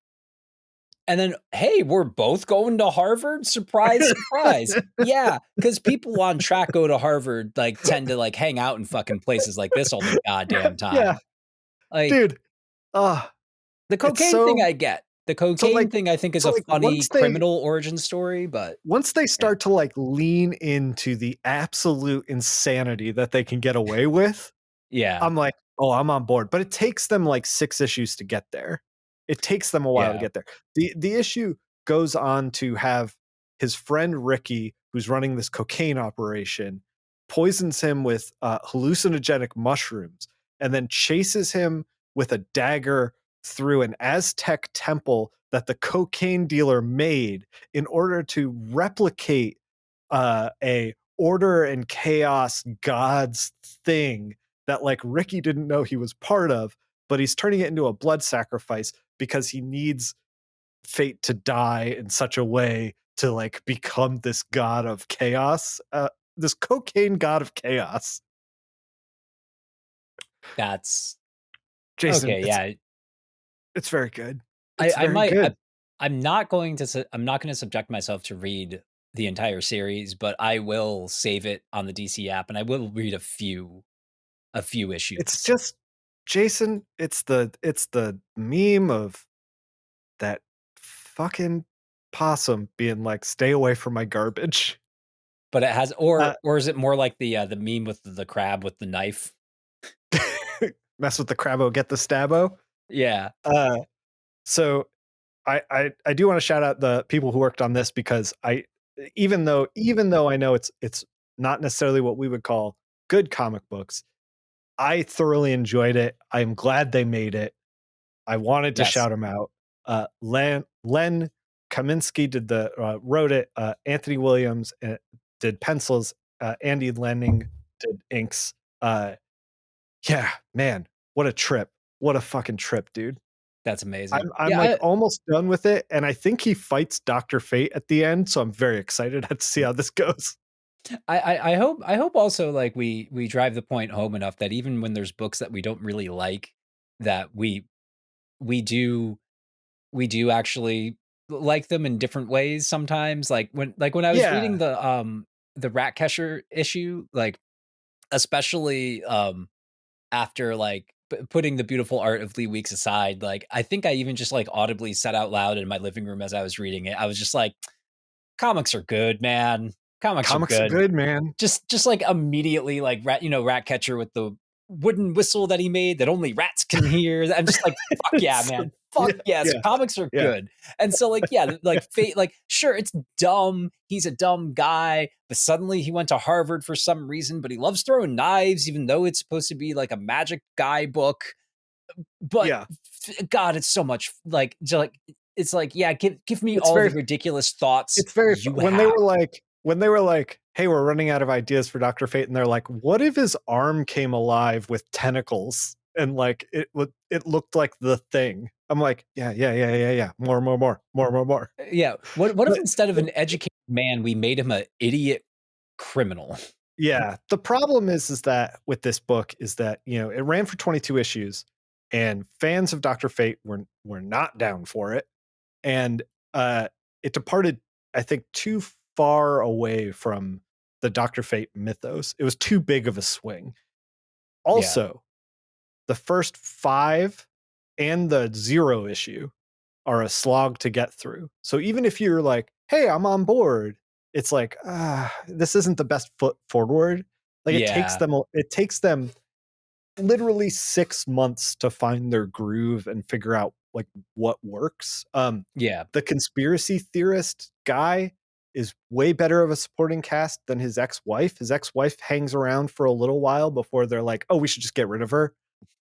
And then, "Hey, we're both going to Harvard? Surprise, surprise." Yeah, because people on track go to Harvard, like, tend to, like, hang out in fucking places like this all the goddamn Yeah, time. Like, dude. Ah, the it's cocaine thing so I get. The so cocaine like thing I think is so a like funny criminal origin story, but once they yeah. start to like lean into the absolute insanity that they can get away with, Yeah, I'm like, "Oh, I'm on board," but it takes them, like, 6 issues to get there. It takes them a while to yeah, get there. The issue goes on to have his friend Ricky, who's running this cocaine operation, poisons him with, hallucinogenic mushrooms, and then chases him with a dagger through an Aztec temple that the cocaine dealer made in order to replicate, a order and chaos gods thing that like Ricky didn't know he was part of, but he's turning it into a blood sacrifice because he needs fate to die in such a way to like become this god of chaos, this cocaine god of chaos. that's Jason, okay, yeah. it's very good. I It's I very might good. I'm not going to I'm not gonna subject myself to read the entire series, but I will save it on the DC app, and I will read a few It's issues. just Jason, it's the meme of that fucking possum being like, "Stay away from my garbage." But it has Uh, or is it more like the meme with the crab with the knife? mess with the crabbo, get the stabbo. Yeah. Uh, so I do want to shout out the people who worked on this because even though I know it's not necessarily what we would call good comic books, I thoroughly enjoyed it. I'm glad they made it. I wanted to Yes, shout them out. Len Kaminsky wrote it. Anthony Williams did pencils. Andy Lenning did inks. Uh, yeah, man, what a trip! What a fucking trip, dude. that's amazing. I'm Yeah, like almost done with it, and I think he fights Doctor Fate at the end, so I'm very excited to see how this goes. I hope also, like, we drive the point home enough that even when there's books that we don't really like, that we do we do actually like them in different ways sometimes, like, when I was reading Yeah, the Ratcatcher issue, like, especially, after, like, putting the beautiful art of Lee Weeks aside, like, I think I even just, like, audibly said out loud in my living room as I was reading it, I was just like, "Comics are good, man. Comics are comics are good." good, man. Just, like, immediately, like, Ratcatcher with the wooden whistle that he made that only rats can hear. I'm just like, "Fuck yeah, It's man. yeah, Fuck yes, yeah, comics are yeah. good." And so, like, yeah, like, Fate, like, sure, it's dumb. He's a dumb guy, but suddenly he went to Harvard for some reason, but he loves throwing knives even though it's supposed to be, like, a magic guy book. But Yeah. God, it's so much like, it's like, yeah, give me It's all very the ridiculous thoughts it's very fu you have. when they were like, "Hey, we're running out of ideas for Doctor Fate," and they're like, "What if his arm came alive with tentacles and like it looked like the thing?" I'm like, "Yeah, yeah, yeah, yeah, yeah. More, more, more, more, more, more." Yeah. What if But instead of but an educated man, we made him a idiot criminal? yeah, the problem is that with this book is that, it ran for 22 issues and fans of Doctor Fate were not down for it. And uh it departed, I think, too far away from the Doctor Fate mythos. It was too big of a swing. Yeah. Also, the first 5 and the 0 issue are a slog to get through. So even if you're like, "Hey, I'm on board," it's like, this isn't the best foot forward. Like Yeah. it takes them literally 6 months to find their groove and figure out like what works. Yeah. The conspiracy theorist guy is way better of a supporting cast than his ex-wife. His ex-wife hangs around for a little while before they're like, "Oh, we should just get rid of her."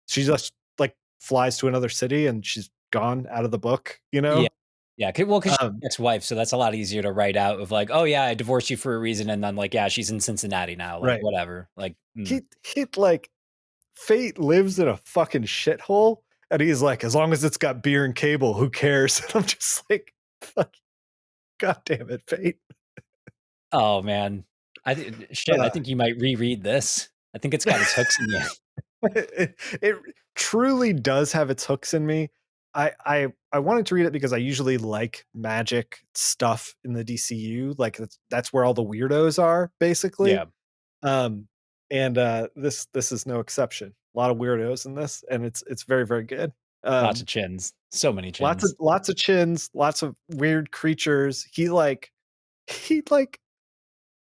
She just like flies to another city and she's gone out of the book, you Yeah. know? Yeah, 'cause she's Um, ex-wife, so that's a lot easier to write out of like, "Oh, yeah, I divorced you for a reason," and then, like, "Yeah, she's in Cincinnati now," like, right. whatever, like, He like Fate lives in a fucking shithole, and he's like, "As long as it's got beer and cable, who cares?" And I'm just like, "Fuck, god damn it, Fate." Oh, man. I Uh, think you might reread this. I think it's got its hooks in you. it truly does have its hooks in me. I wanted to read it because I usually like magic stuff in the DCU. Like that's where all the weirdos are, basically. Yeah, Um, and this is no exception. A lot of weirdos in this, and it's very very good. lots Um, of chins, so many chins. lots of chins, lots of weird creatures. He like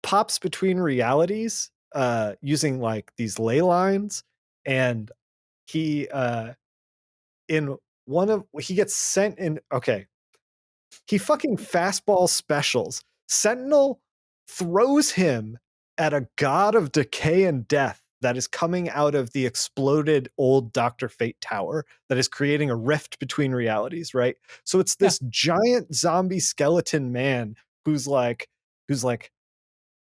pops between realities using like these ley lines, and he in one of he gets sent in. Okay, he fucking fastball specials. Sentinel throws him at a god of decay and death that is coming out of the exploded old Dr. Fate tower that is creating a rift between realities, right? So it's Yeah, this giant zombie skeleton man who's like who's like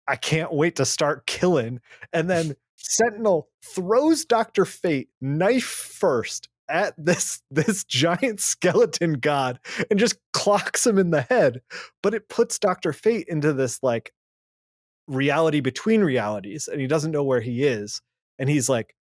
I can't wait to start killing. And then Sentinel throws Dr. Fate knife first at this giant skeleton god and just clocks him in the head. But it puts Dr. Fate into this like reality between realities, and he doesn't know where he is. And he's like,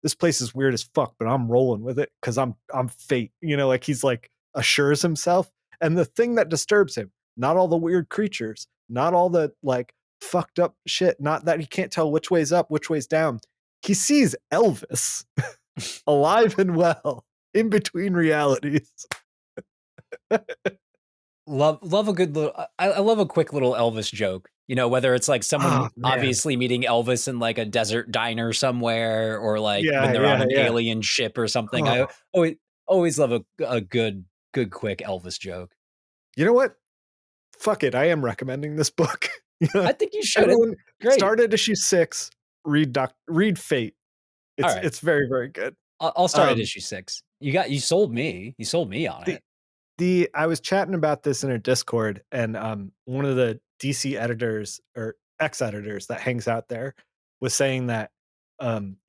this place is weird as fuck, but I'm rolling with it because I'm fate. You know, like he's like assures himself. And the thing that disturbs him, not all the weird creatures, not all the like fucked up shit, not that he can't tell which way's up, which way's down. He sees Elvis alive and well in between realities. love a good little. I love a quick little Elvis joke. You know, whether it's like someone Oh man. obviously meeting Elvis in like a desert diner somewhere, or like when Yeah, they're on yeah, an yeah. alien ship or something. I Oh. always love a good quick Elvis joke. You know what? Fuck it, I am recommending this book. Yeah. I think you should. It's Everyone great. start at issue 6, read Fate. All right, It's very, very good. I'll start at Um, issue 6. You sold me. You sold me on the it. the I was chatting about this in a Discord, and one of the DC editors or ex-editors that hangs out there was saying that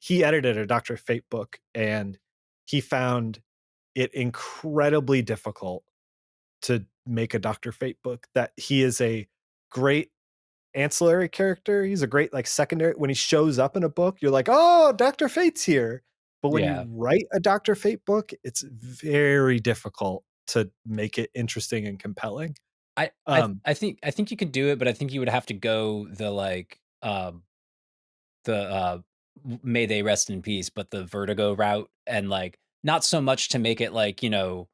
he edited a Doctor Fate book, and he found it incredibly difficult to make a Doctor Fate book. That he is a great ancillary character. He's a great like secondary. When he shows up in a book, you're like, oh, Dr. Fate's here. But when you Yeah. write a Dr. Fate book, it's very difficult to make it interesting and compelling. Um, I think you could do it, but I think you would have to go the like the may they rest in peace, but the Vertigo route, and like not so much to make it like, to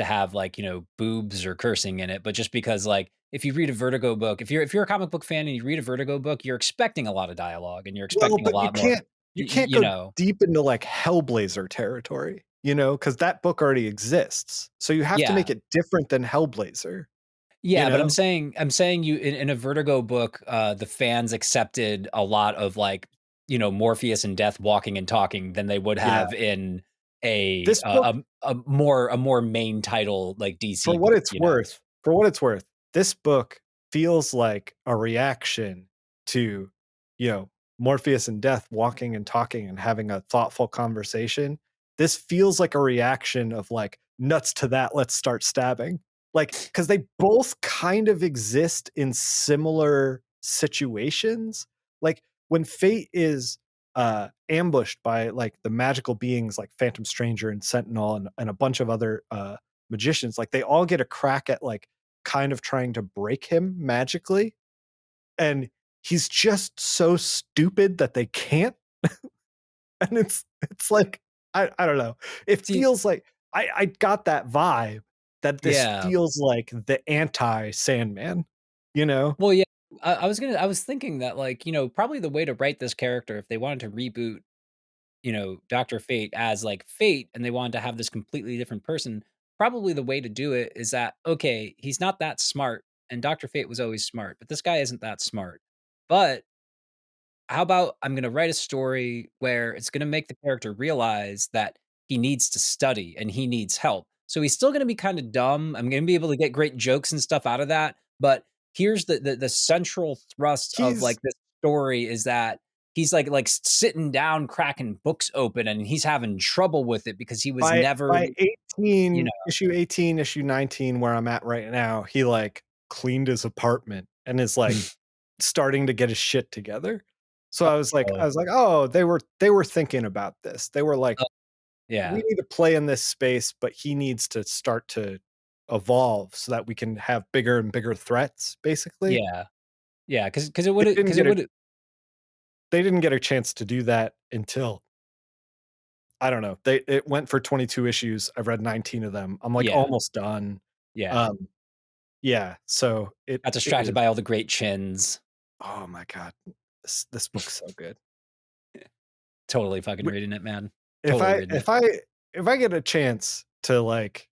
have like, boobs or cursing in it, but just because like if you read a Vertigo book, if you're a comic book fan and you read a Vertigo book, you're expecting a lot of dialogue and you're well, expecting a but lot more you can't you go know. deep into like Hellblazer territory, because that book already exists. So you have to make Yeah. it different than Hellblazer, you Yeah, but know? I'm saying you in a Vertigo book, the fans accepted a lot of like, Morpheus and Death walking and talking than they would Yeah. have in This book, a more main title like for DC what book, it's worth, for what it's worth, this book feels like a reaction to, you know, Morpheus and Death walking and talking and having a thoughtful conversation. This feels like a reaction of like nuts to that, let's start stabbing. Like, because they both kind of exist in similar situations. Like when Fate is ambushed by like the magical beings like Phantom Stranger and Sentinel and a bunch of other magicians, like they all get a crack at like kind of trying to break him magically, and he's just so stupid that they can't. And it's like I don't know, it See, feels like I got that vibe that this yeah. feels like the anti Sandman, you know. Well, yeah, I was thinking that like, probably the way to write this character if they wanted to reboot, Dr. Fate as like Fate and they wanted to have this completely different person, probably the way to do it is that okay, he's not that smart and Dr. Fate was always smart, but this guy isn't that smart. But how about I'm going to write a story where it's going to make the character realize that he needs to study and he needs help. So he's still going to be kind of dumb. I'm going to be able to get great jokes and stuff out of that, but here's the central thrust of He's like this story is that he's sitting down cracking books open and he's having trouble with it because he was never, by you 18, know. issue 18, issue 19, where I'm at right now, he like cleaned his apartment and is like starting to get his shit together. So I was Oh, like, oh, they were thinking about this. They were like we Yeah. need to play in this space, but he needs to start to evolve so that we can have bigger and bigger threats, basically. Yeah. Yeah, because it They would didn't because it get a would they didn't get a chance to do that until I don't know. It went for 22 issues. I've read 19 of them. I'm like yeah, almost done. yeah. Um, yeah, so Got it distracted was by all the great chins. oh my god. This book's so good. Totally fucking reading it, man. If Totally I reading it. if I if I get a chance to, like,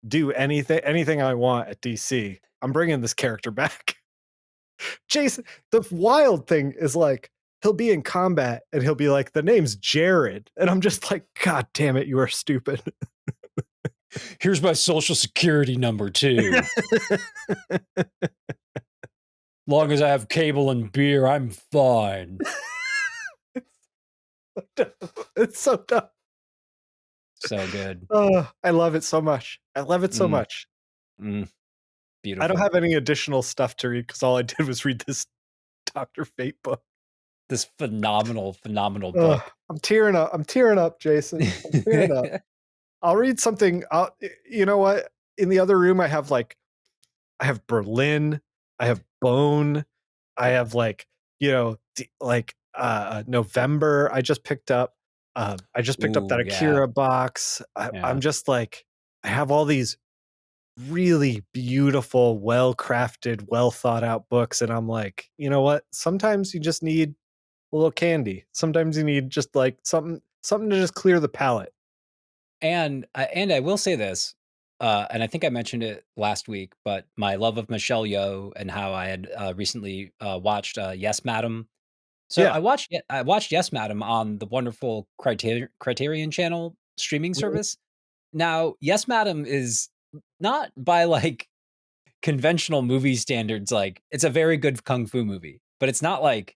do anything I want at DC, I'm bringing this character back. Jason the wild thing is, like, he'll be in combat, and he'll be like, "The name's Jared," and I'm just like, "God damn it, you are stupid." Here's my social security number too. Long as I have cable and beer, I'm fine. It's so dumb. So good. Oh, I love it so much. I love it so Mm, much. mm, I don't beautiful. have any additional stuff to read because all I did was read this Doctor Fate book. This phenomenal, phenomenal Ugh, book. I'm tearing up. I'm tearing up, Jason. I'm tearing up. I'll read something. You know what? In the other room, I have Berlin. I have Bone. I have like November. I just picked up that Ooh, yeah, Akira box. I'm yeah. just like I have all these really beautiful, well crafted, well thought out books, and I'm like, you know what? Sometimes you just need a little candy. Sometimes you need just like something to just clear the palate. And I will say this, and I think I mentioned it last week, but my love of Michelle Yeoh and how I had recently watched Yes, Madam. So Yeah. I watched Yes, Madam on the wonderful Criterion Channel streaming Mhm. service. Now, Yes, Madam is not by like conventional movie standards. Like it's a very good kung fu movie, but it's not like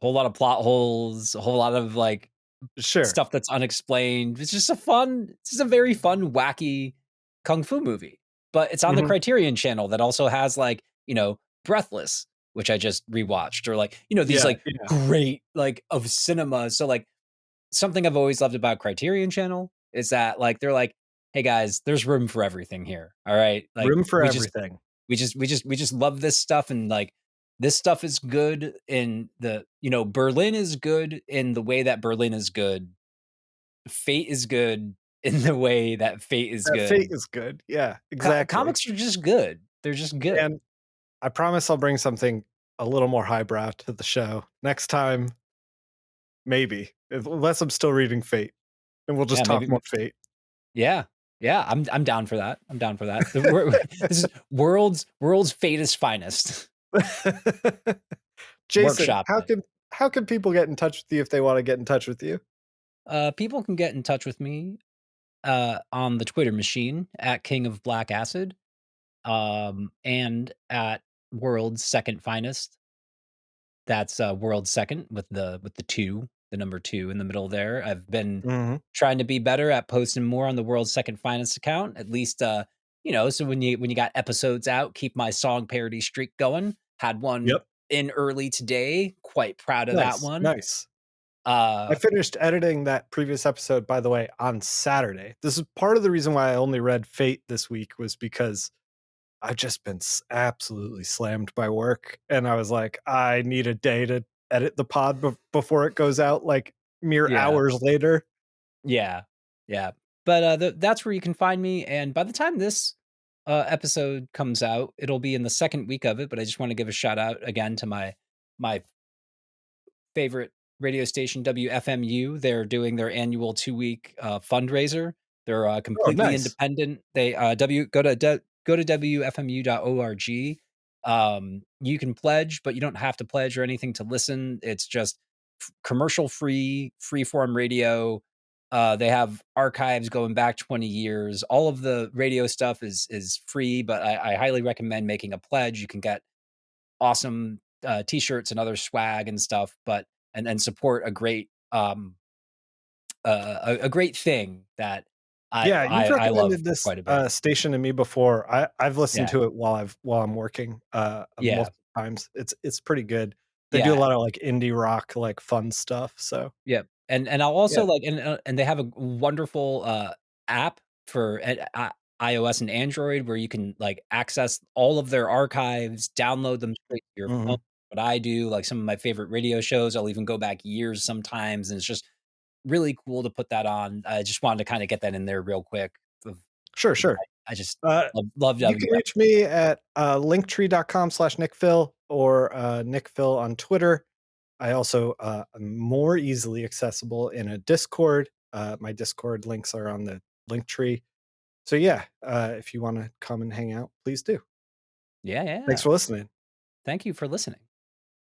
a whole lot of plot holes, a whole lot of like Sure. stuff that's unexplained. It's just a very fun, wacky kung fu movie. But it's on the Mhm. Criterion channel that also has like, Breathless, which I just rewatched, or like, these Yeah, like yeah. great like of cinema. So like something I've always loved about Criterion channel is that like they're like, hey guys, there's room for everything here. All right. Like Room for everything. we just love this stuff, and like this stuff is good in the Berlin is good in the way that Berlin is good. Fate is good in the way that Fate is That Fate good. is good. Yeah, exactly. Comics are just good. They're just good. And I promise I'll bring something a little more highbrow to the show. Next time, maybe. Unless I'm still reading Fate. And we'll Yeah, just talk maybe more Fate. yeah. Yeah, I'm down for that. I'm down for that. This is world's Fateist finest. Jason, Workshopping it. how can people get in touch with you if they want to get in touch with you? People can get in touch with me on the Twitter machine at King of Black Acid, and at World's Second Finest. That's World's Second with the two, the number two in the middle there. I've been Mhm. trying to be better at posting more on the World's Second Finest account. At least so when you got episodes out, keep my song parody streak going. Had one Yep. in early today. Quite proud of that Nice, one. nice. I Uh finished editing that previous episode, by the way, on Saturday. This is part of the reason why I only read Fate this week was because I've just been absolutely slammed by work, and I was like, I need a day to edit the pod before it goes out, like mere yeah. hours later. Yeah. Yeah. But, that's where you can find me, and by the time this, episode comes out, it'll be in the 2nd week of it, but I just wanna give a shout out again to my favorite radio station, WFMU. They're doing their annual 2-week, fundraiser. They're, Oh, completely nice. independent. They, w go to WFMU.org. You can pledge, but you don't have to pledge or anything to listen. It's just commercial free, free form radio. They have archives going back 20 years. All of the radio stuff is free, but I highly recommend making a pledge. You can get awesome t-shirts and other swag and stuff, but and support a great a great thing that Yeah, you've I love recommended this, quite a bit. station to me before. I've listened Yeah. to it while I'm working, Yeah. multiple times. It's pretty good. They do a Yeah. lot of, like, indie rock, like, fun stuff, so Yeah. And I'll Yeah. also like and they have a wonderful, app for iOS and Android where you can, like, access all of their archives, download them straight to your phone. Mhm. What I do, like, some of my favorite radio shows, I'll even go back years sometimes, and it's just really cool to put that on. I just wanted to kinda get that in there real quick of Sure, sure. I just Uh, love you can WW. reach me at, linktree.com/nickphil or, nickphil on Twitter. I also, am more easily accessible in a Discord. My Discord links are on the Linktree. So, yeah, if you wanna come and hang out, please do. Yeah, Thanks yeah. for listening. Thank you for listening.